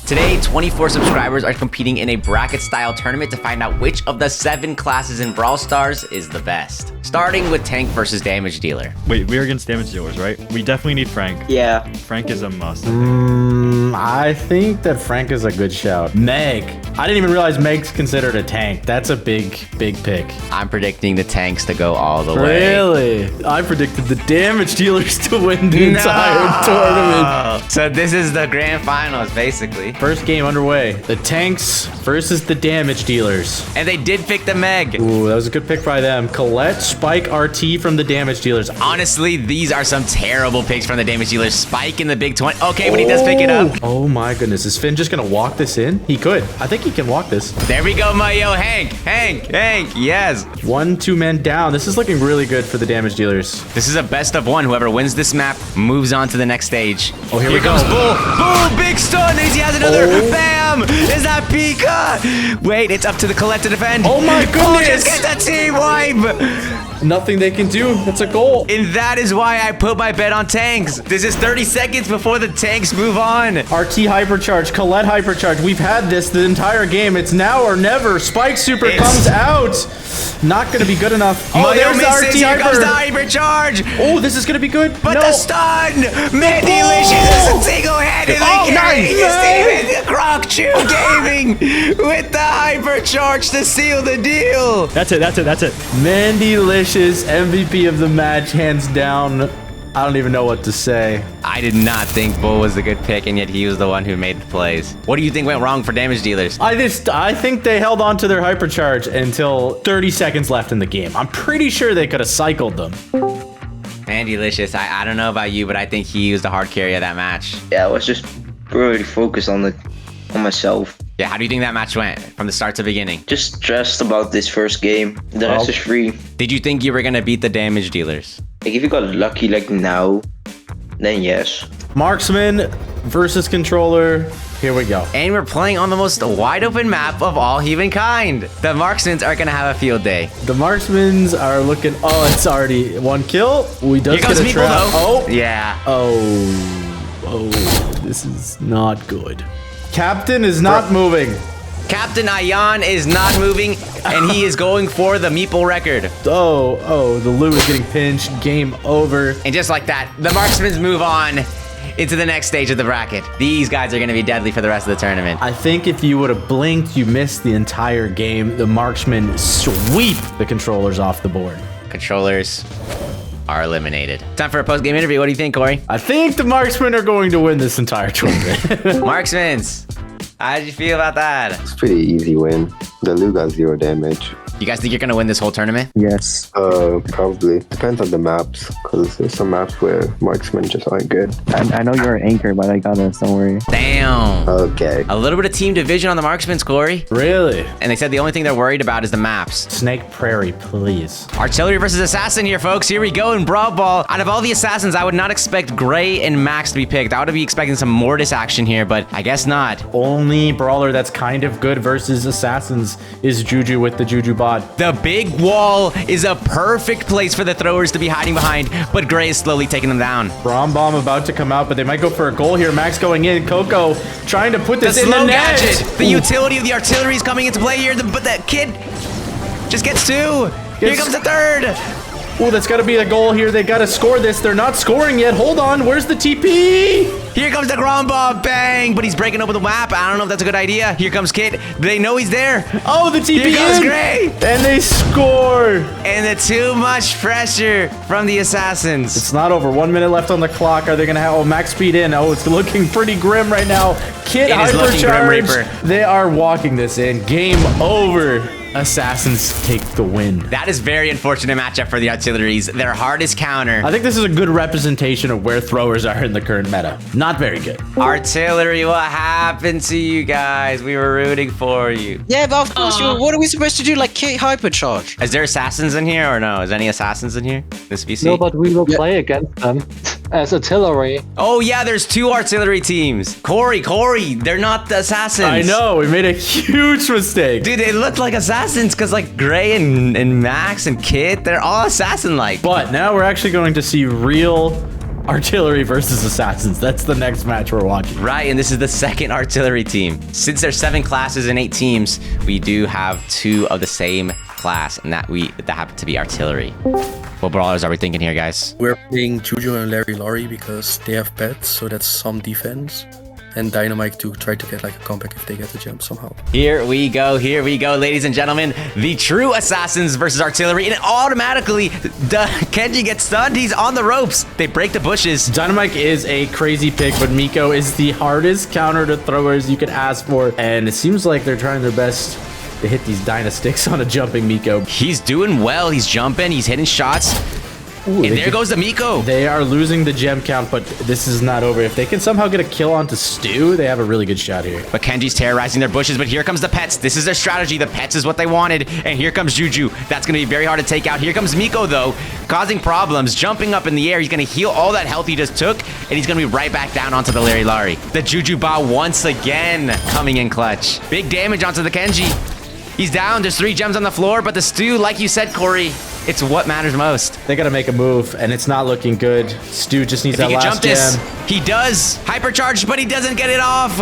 Today, 24 subscribers are competing in a bracket-style tournament to find out which of the 7 classes in Brawl Stars is the best. Starting with tank versus damage dealer. Wait, we're against damage dealers, right? We definitely need Frank. Yeah. Frank is a must. I think that Frank is a good shout. Meg. I didn't even realize Meg's considered a tank. That's a big pick. I'm predicting the tanks to go all the way. Really? I predicted the damage dealers to win the entire tournament. So this is the grand finals, basically. First game underway. The tanks versus the damage dealers. And they did pick the Meg. Ooh, that was a good pick by them. Colette, Spike, RT from the damage dealers. Honestly, these are some terrible picks from the damage dealers. Spike in the big 20. Okay, but he does pick it up. Oh my goodness. Is Finn just going to walk this in? He could. I think he can walk this. There we go, Mayo. Hank. Yes. 1-2 men down. This is looking really good for the damage dealers. This is a best of one. Whoever wins this map moves on to the next stage. Oh, here we comes go. Bull. Bull, big stun. He has another. Bam. Is that Pika? Wait, it's up to the Colette to defend. Oh my goodness. Just get the team wipe. Nothing they can do. That's a goal. And that is why I put my bet on tanks. This is 30 seconds before the tanks move on. RT hypercharge, Colette hypercharge. We've had this the entire game. It's now or never. Spike super comes out. Not going to be good enough. Oh, there's the RT Here comes the hyper. hypercharge. Oh, this is going to be good. But the stun. Mandylicious is a single-handed. Nice. Croc Chew Gaming with the hypercharge to seal the deal. That's it. Mandylicious, MVP of the match, hands down. I don't even know what to say. I did not think Bull was a good pick, and yet he was the one who made the plays. What do you think went wrong for damage dealers? I think they held on to their hypercharge until 30 seconds left in the game. I'm pretty sure they could have cycled them. Mandylicious, I don't know about you, but I think he used a hard carry of that match. Yeah, I was just really focused on myself. Yeah, how do you think that match went from the start to beginning? Just stressed about this first game. The rest is free. Did you think you were going to beat the damage dealers? Like, if you got lucky like now, then yes. Marksman versus controller. Here we go. And we're playing on the most wide open map of all humankind. The Marksmen are going to have a field day. The Marksmans are looking. Oh, it's already one kill. We does Here comes get a trap. though. Oh, yeah. Oh, this is not good. Captain is not moving. Captain Ayan is not moving, and he is going for the Meeple record. Oh, the Lou is getting pinched. Game over. And just like that, the Marksmen move on into the next stage of the bracket. These guys are going to be deadly for the rest of the tournament. I think if you would have blinked, you missed the entire game. The Marksmen sweep the controllers off the board. Controllers are eliminated. Time for a post-game interview. What do you think, Corey? I think the Marksmen are going to win this entire tournament. Marksmen, how did you feel about that? It's a pretty easy win. The Lu got 0 damage. You guys think you're going to win this whole tournament? Yes. Probably. Depends on the maps, because there's some maps where marksmen just aren't good. I know you're an anchor, but I got this. Don't worry. Damn. Okay. A little bit of team division on the Marksmen, Corey. Really? And they said the only thing they're worried about is the maps. Snake Prairie, please. Artillery versus Assassin here, folks. Here we go in Brawl Ball. Out of all the Assassins, I would not expect Gray and Max to be picked. I would be expecting some Mortis action here, but I guess not. Only brawler that's kind of good versus Assassins is Juju with the Juju bot. The big wall is a perfect place for the throwers to be hiding behind, but Gray is slowly taking them down. Braum Bomb about to come out, but they might go for a goal here. Max going in. Coco trying to put this in the net. Gadget. The utility of the artillery is coming into play here, but that kid just gets 2. Here comes the 3rd. Oh, that's got to be a goal here. They got to score this. They're not scoring yet. Hold on. Where's the TP? Here comes the ground ball. Bang. But he's breaking open the map. I don't know if that's a good idea. Here comes Kit. They know he's there. Oh, the TP Here comes in. Gray. And they score. And the too much pressure from the Assassins. It's not over. 1 minute left on the clock. Are they going to have... Oh, max speed in. Oh, it's looking pretty grim right now. Kit It is looking Grim Reaper. hypercharge. They are walking this in. Game over. Assassins take the win. That is very unfortunate matchup for the artilleries. Their hardest counter. I think this is a good representation of where throwers are in the current meta. Not very good. Artillery, what happened to you guys? We were rooting for you. Yeah, but of course, what are we supposed to do? Like, Kit hypercharge? Is there assassins in here or no? Is any assassins in here? This VC? No, but we will play against them as artillery. Oh yeah, there's 2 artillery teams. Corey, they're not the assassins. I know, we made a huge mistake. Dude, they look like assassins because like Gray and Max and Kit, they're all assassin-like. But now we're actually going to see real Artillery versus Assassins. That's the next match we're watching. Right, and this is the second artillery team. Since there's 7 classes and 8 teams, we do have 2 of the same class, and that happen to be artillery. What brawlers are we thinking here, guys? We're playing Juju and Larry Laurie because they have pets, so that's some defense. And Dynamite to try to get like a comeback if they get the gem somehow. Here we go, ladies and gentlemen. The true Assassins versus artillery, and automatically, Kenji gets stunned. He's on the ropes. They break the bushes. Dynamite is a crazy pick, but Miko is the hardest counter to throwers you could ask for. And it seems like they're trying their best to hit these Dynasticks on a jumping Miko. He's doing well. He's jumping. He's hitting shots. Ooh, and there goes the Miko. They are losing the gem count, but this is not over. If they can somehow get a kill onto Stu, they have a really good shot here. But Kenji's terrorizing their bushes, but here comes the pets. This is their strategy. The pets is what they wanted. And here comes Juju. That's going to be very hard to take out. Here comes Miko, though, causing problems, jumping up in the air. He's going to heal all that health he just took, and he's going to be right back down onto the Larry Larry. The Juju Ba once again coming in clutch. Big damage onto the Kenji. He's down. There's 3 gems on the floor, but the Stu, like you said, Corey, it's what matters most. They got to make a move, and it's not looking good. Stu just needs that last gem. He does. Hypercharged, but he doesn't get it off.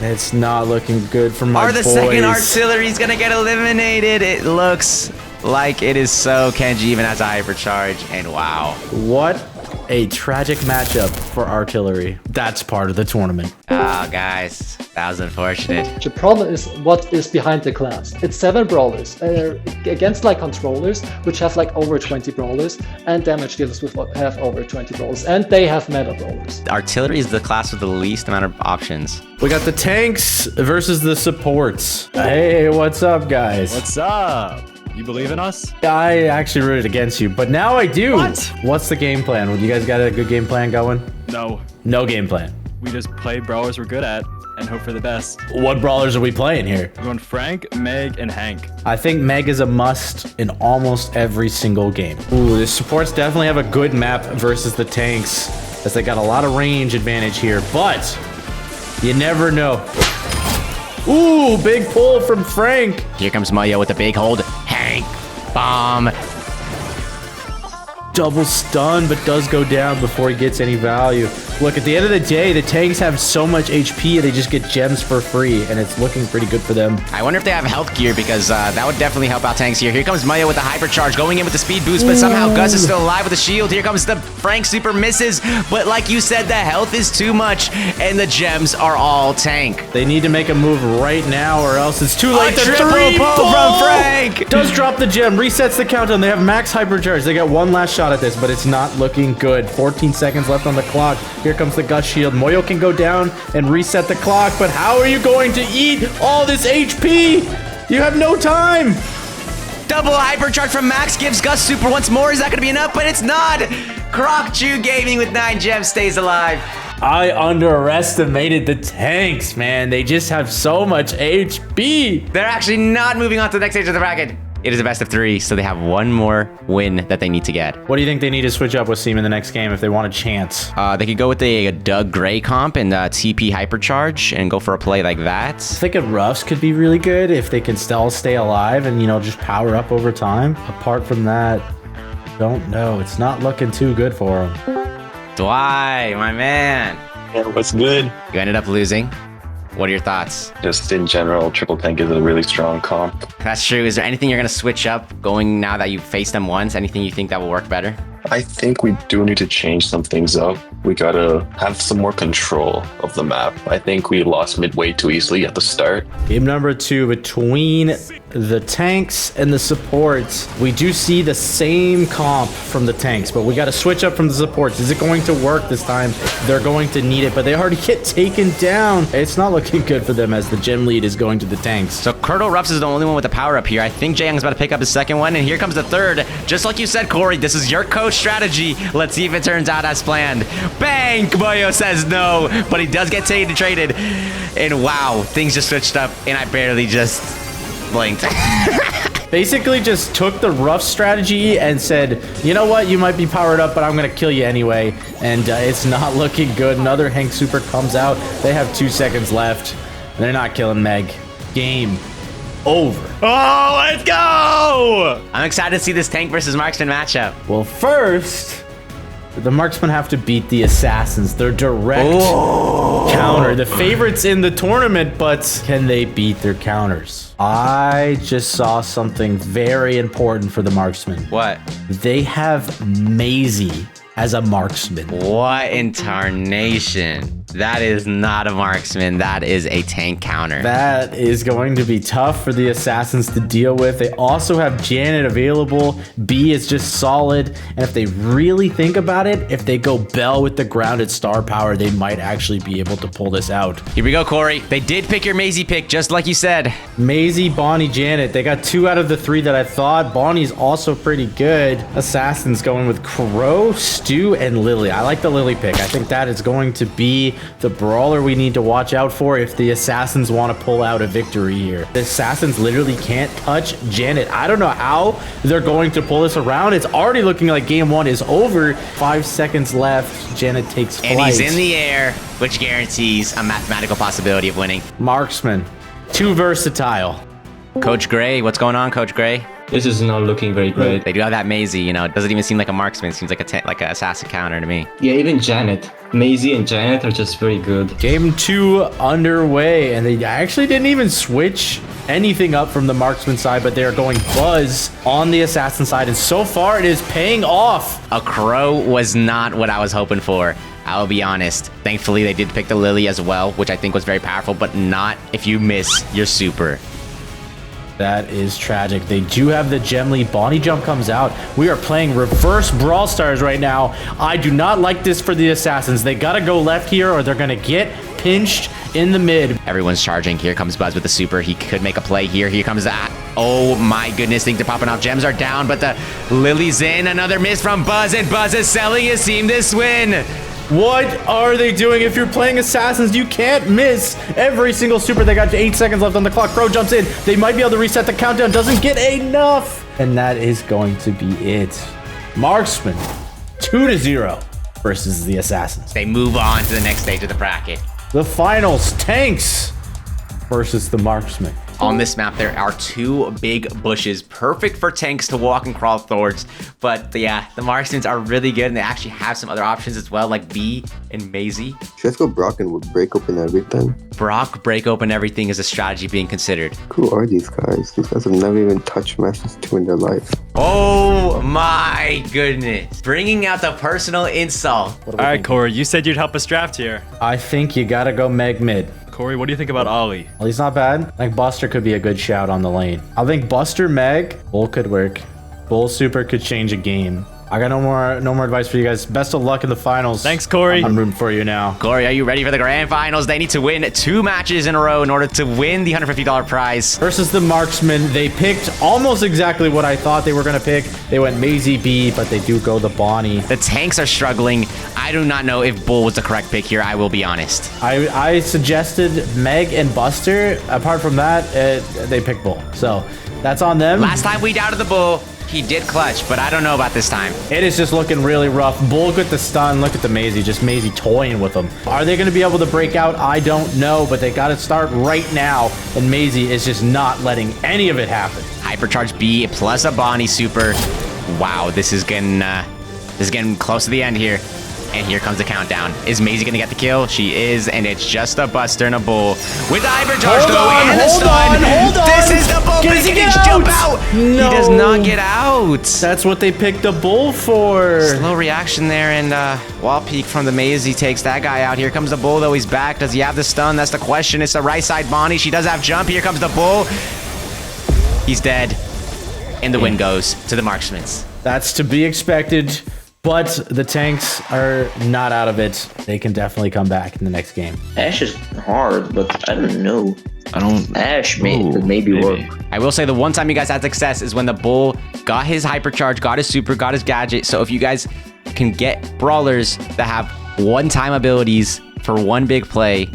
It's not looking good for my boys. The second artillery's going to get eliminated. It looks like it is so. Kenji even has a hypercharge, and wow. What a tragic matchup for artillery. That's part of the tournament. Oh, guys, that was unfortunate. The problem is what is behind the class. It's 7 brawlers against like controllers, which have like over 20 brawlers, and damage dealers which have over 20 brawlers, and they have meta brawlers. Artillery is the class with the least amount of options. We got the tanks versus the supports. Hey, what's up, guys? What's up? You believe in us? I actually rooted against you, but now I do. What? What's the game plan? You guys got a good game plan going? No. No game plan. We just play brawlers we're good at and hope for the best. What brawlers are we playing here? We're going Frank, Meg, and Hank. I think Meg is a must in almost every single game. Ooh, the supports definitely have a good map versus the tanks, as they got a lot of range advantage here, but you never know. Ooh, big pull from Frank. Here comes Mayo with a big hold. Hank, bomb. Double stun, but does go down before he gets any value. Look, at the end of the day, the tanks have so much HP, they just get gems for free, and it's looking pretty good for them. I wonder if they have health gear, because that would definitely help out tanks here. Here comes Mayo with the hypercharge, going in with the speed boost, but somehow Gus is still alive with the shield. Here comes the Frank super misses, but like you said, the health is too much, and the gems are all tank. They need to make a move right now, or else it's too late. A triple pull from Frank! Does drop the gem, resets the countdown. They have max hypercharge. They got one last shot at this, but it's not looking good. 14 seconds left on the clock. Here comes the Gus shield. Moyo can go down and reset the clock, but how are you going to eat all this HP? You have no time. Double hypercharge from Max gives Gus super once more. Is that going to be enough? But it's not. Croc Chew Gaming with 9 gems stays alive. I underestimated the tanks, man. They just have so much HP. They're actually not moving on to the next stage of the bracket. It is a best of 3, so they have one more win that they need to get. What do you think they need to switch up with Seam in the next game if they want a chance? They could go with a Doug Gray comp and TP Hypercharge and go for a play like that. I think a Ruffs could be really good if they can still stay alive and, you know, just power up over time. Apart from that, don't know. It's not looking too good for them. Dwight, my man. Yeah, what's good? You ended up losing. What are your thoughts? Just in general, Triple Tank is a really strong comp. That's true. Is there anything you're going to switch up going now that you've faced them once? Anything you think that will work better? I think we do need to change some things up. We gotta have some more control of the map. I think we lost midway too easily at the start. Game number 2 between the tanks and the supports. We do see the same comp from the tanks, but we got to switch up from the supports. Is it going to work this time? They're going to need it, but they already get taken down. It's not looking good for them as the gem lead is going to the tanks. So Curdle Ruffs is the only one with the power up here. I think Jaeyoung's about to pick up his second one, and here comes the third. Just like you said, Corey, this is your coach strategy. Let's see if it turns out as planned. Bang! Moyo says no, but he does get traded. And wow, things just switched up, and I barely just blinked. Basically just took the rough strategy and said, you know what, you might be powered up, but I'm going to kill you anyway. And it's not looking good. Another Hank Super comes out. They have 2 seconds left. They're not killing Meg. Game over. Oh, let's go! I'm excited to see this Tank versus Marksman matchup. Well, first, The Marksmen have to beat the Assassins. They're direct counter. The favorites in the tournament, but can they beat their counters? I just saw something very important for the Marksmen. What? They have Maisie as a Marksman. What in tarnation? That is not a Marksman. That is a tank counter. That is going to be tough for the Assassins to deal with. They also have Janet available. B is just solid. And if they really think about it, if they go Bell with the grounded star power, they might actually be able to pull this out. Here we go, Corey. They did pick your Maisie pick, just like you said. Maisie, Bonnie, Janet. They got 2 out of the 3 that I thought. Bonnie's also pretty good. Assassins going with Crow, Stu, and Lily. I like the Lily pick. I think that is going to be the brawler we need to watch out for if the Assassins want to pull out a victory here. The Assassins literally can't touch Janet. I don't know how they're going to pull this around. It's already looking like game 1 is over. 5 seconds left. Janet takes flight. And he's in the air, which guarantees a mathematical possibility of winning. Marksman, too versatile. Coach Gray, what's going on, Coach Gray? This is not looking very great. They do have that Maisie, you know. It doesn't even seem like a Marksman. It seems like an assassin counter to me. Yeah, even Janet. Maisie and Janet are just very good. Game 2 underway, and they actually didn't even switch anything up from the Marksman side, but they are going Buzz on the Assassin side, and so far it is paying off. A Crow was not what I was hoping for. I will be honest. Thankfully, they did pick the Lily as well, which I think was very powerful, but not if you miss your super. That is tragic. They do have the gem lead. Bonnie jump comes out. We are playing reverse Brawl Stars right now. I do not like this for the Assassins. They gotta go left here or they're gonna get pinched in the mid. Everyone's charging. Here comes Buzz with the super. He could make a play here. Here comes that. Oh my goodness, things are popping off. Gems are down, but the Lily's in. Another miss from Buzz, and Buzz is selling his team this win. What are they doing? If you're playing Assassins, you can't miss every single super. They got 8 seconds left on the clock. Crow jumps in. They might be able to reset the countdown. Doesn't get enough. And that is going to be it. Marksman, 2-0 versus the Assassins. They move on to the next stage of the bracket. The finals, Tanks versus the Marksman. On this map, there are 2 big bushes, perfect for tanks to walk and crawl towards. But yeah, the Marksmen are really good, and they actually have some other options as well, like B and Maisie. Should I go Brock and break open everything? Brock break open everything is a strategy being considered. Who are these guys? These guys have never even touched Masters 2 in their life. Oh my goodness. Bringing out the personal insult. All right, Corey, you said you'd help us draft here. I think you gotta go Meg mid. Corey, what do you think about Ollie? Ollie's not bad. I think Buster could be a good shout on the lane. I think Buster, Meg, Bull could work. Bull super could change a game. I got no more advice for you guys. Best of luck in the finals. Thanks, Corey. I'm rooting for you now. Corey, are you ready for the grand finals? They need to win 2 matches in a row in order to win the $150 prize. Versus the Marksmen, they picked almost exactly what I thought they were going to pick. They went Maisie B, but they do go the Bonnie. The tanks are struggling. I do not know if Bull was the correct pick here. I will be honest. I suggested Meg and Buster. Apart from that, they picked Bull. So that's on them. Last time we doubted the Bull, he did clutch, but I don't know about this time. It is just looking really rough. Bull with the stun. Look at the Maisie. Just Maisie toying with them. Are they going to be able to break out? I don't know, but they got to start right now. And Maisie is just not letting any of it happen. Hypercharge B plus a Bonnie super. Wow, this is getting close to the end here. And here comes the countdown. Is Maisie gonna get the kill? She is, and it's just a Buster and a Bull. With the hypercharge though, and the stun. Hold on. This is the Bull, but he can jump out. No. He does not get out. That's what they picked the Bull for. Slow reaction there, and wall peek from the Maisie takes that guy out. Here comes the Bull though, he's back. Does he have the stun? That's the question. It's the right side Bonnie. She does have jump. Here comes the Bull. He's dead. And the win goes to the Marksmen. That's to be expected. But the tanks are not out of it. They can definitely come back in the next game. Ash is hard, but I don't know. Ash maybe work. I will say the one time you guys had success is when the Bull got his hypercharge, got his super, got his gadget. So if you guys can get brawlers that have one-time abilities for one big play,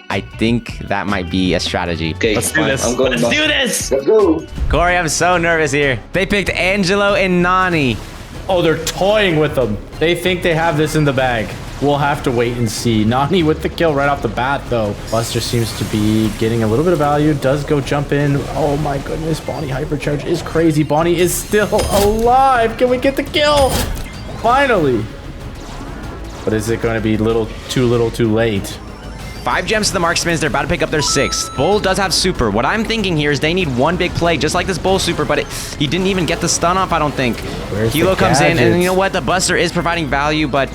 I think that might be a strategy. Okay, Let's do this. Let's do this. Let's go. Corey, I'm so nervous here. They picked Angelo and Nani. Oh, they're toying with them. They think they have this in the bag. We'll have to wait and see. Nani with the kill right off the bat, though. Buster seems to be getting a little bit of value. Does go jump in. Oh, my goodness. Bonnie hypercharge is crazy. Bonnie is still alive. Can we get the kill? Finally. But is it going to be little too late? 5 gems to the Marksmen. They're about to pick up their 6th. Bull does have super. What I'm thinking here is they need one big play, just like this Bull super, but he didn't even get the stun off, I don't think. Kilo comes in, and you know what? The Buster is providing value, but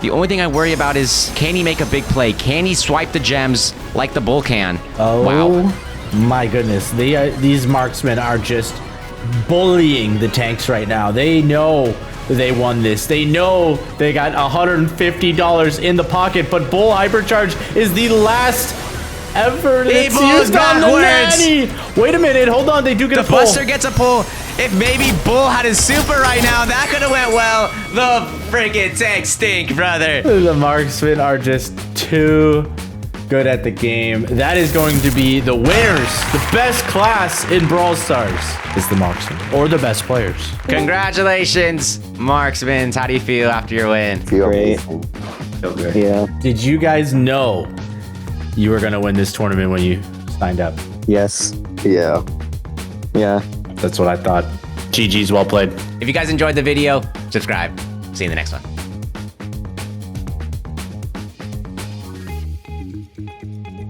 the only thing I worry about is, can he make a big play? Can he swipe the gems like the Bull can? Oh, wow. My goodness. These Marksmen are just bullying the tanks right now. They know they won this. They know they got $150 in the pocket, but Bull Hypercharge is the last ever that's used on the nanny. Wait a minute, hold on, they do get a pull. The Buster gets a pull. If maybe Bull had his super right now, that could have went well. The freaking tanks stink, brother. The Marksmen are just too good at the game. That is going to be the winners. The best class in Brawl Stars is the Marksmen, or the best players. Congratulations, Marksmen. How do you feel after your win? Feel Great. good. Yeah. Did you guys know you were going to win this tournament when you signed up? Yes. Yeah. Yeah. That's what I thought. GG's, well played. If you guys enjoyed the video, subscribe. See you in the next one.